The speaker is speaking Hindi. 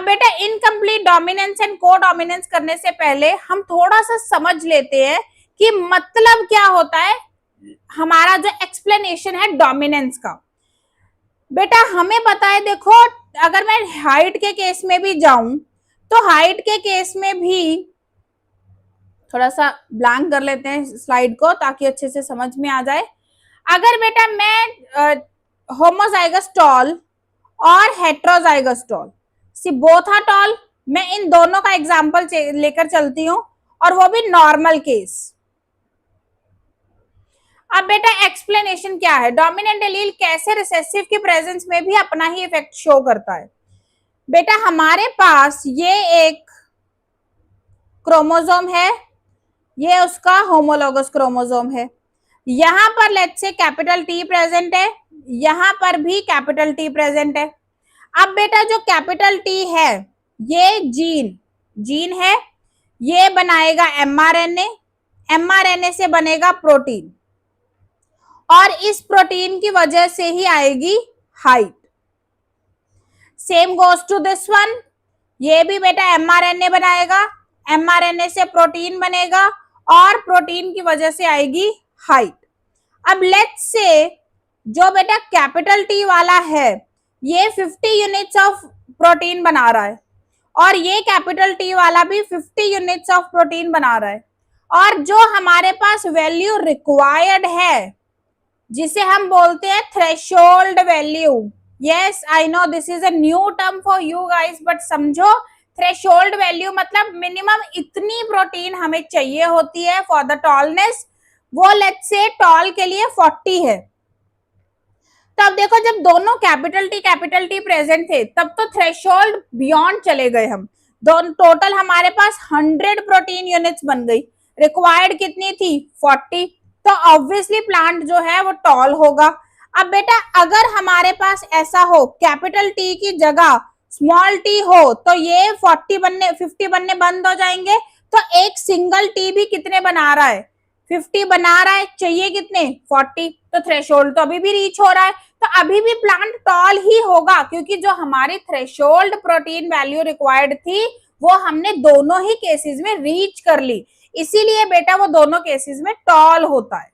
अब बेटा इनकम्प्लीट डोमिनेंस एंड को डोमिनेंस करने से पहले हम थोड़ा सा समझ लेते हैं कि मतलब क्या होता है हमारा जो एक्सप्लेनेशन है डोमिनेंस का। बेटा हमें पता है, देखो अगर मैं हाइट के केस में भी जाऊं तो हाइट के केस में भी थोड़ा सा ब्लैंक कर लेते हैं स्लाइड को ताकि अच्छे से समझ में आ जाए। अगर बेटा मैं होमोजाइगस टॉल और heterozygous tall, see both are tall, मैं इन दोनों का एग्जांपल लेकर चलती हूं और वो भी नॉर्मल केस। अब बेटा एक्सप्लेनेशन क्या है, डोमिनेंट एलील कैसे रिसेसिव की प्रेजेंस में भी अपना ही इफेक्ट शो करता है। बेटा हमारे पास ये एक क्रोमोसोम है, ये उसका होमोलोगस क्रोमोसोम है, यहां पर let's say capital T present है, यहां पर भी कैपिटल टी प्रेजेंट है। अब बेटा जो कैपिटल टी है ये जीन है, ये बनाएगा एमआरएनए, एमआरएनए से बनेगा प्रोटीन और इस प्रोटीन की वजह से ही आएगी height. Same goes to this one, ये भी बेटा एमआरएनए बनाएगा, एमआरएनए से प्रोटीन बनेगा और प्रोटीन की वजह से आएगी हाइट। अब लेट्स से जो बेटा कैपिटल टी वाला है ये 50 यूनिट्स ऑफ प्रोटीन बना रहा है और ये कैपिटल टी वाला भी 50 यूनिट्स ऑफ प्रोटीन बना रहा है, और जो हमारे पास वैल्यू रिक्वायर्ड है जिसे हम बोलते हैं threshold value, yes I know this is a new term for you guys, but समझो थ्रेशोल्ड वैल्यू मतलब मिनिमम इतनी प्रोटीन हमें चाहिए होती है फॉर द टॉलनेस, वो लेट्स से टॉल के लिए 40 है। तो अब देखो जब दोनों कैपिटल टी प्रेजेंट थे तब तो थ्रेशोल्ड बियॉन्ड चले गए हम, दोनों टोटल हमारे पास 100 प्रोटीन यूनिट्स बन गई, रिक्वायर्ड कितनी थी 40, तो ऑब्वियसली प्लांट जो है वो टॉल होगा। अब बेटा अगर हमारे पास ऐसा हो कैपिटल टी की जगह स्मॉल टी हो तो ये 50 बनने बंद हो जाएंगे, तो एक सिंगल टी भी कितने बना रहा है 50 बना रहा है, चाहिए कितने 40, तो थ्रेशोल्ड तो अभी भी रीच हो रहा है, तो अभी भी प्लांट टॉल ही होगा क्योंकि जो हमारी थ्रेशोल्ड प्रोटीन वैल्यू रिक्वायर्ड थी वो हमने दोनों ही केसेस में रीच कर ली, इसीलिए बेटा वो दोनों केसेस में टॉल होता है।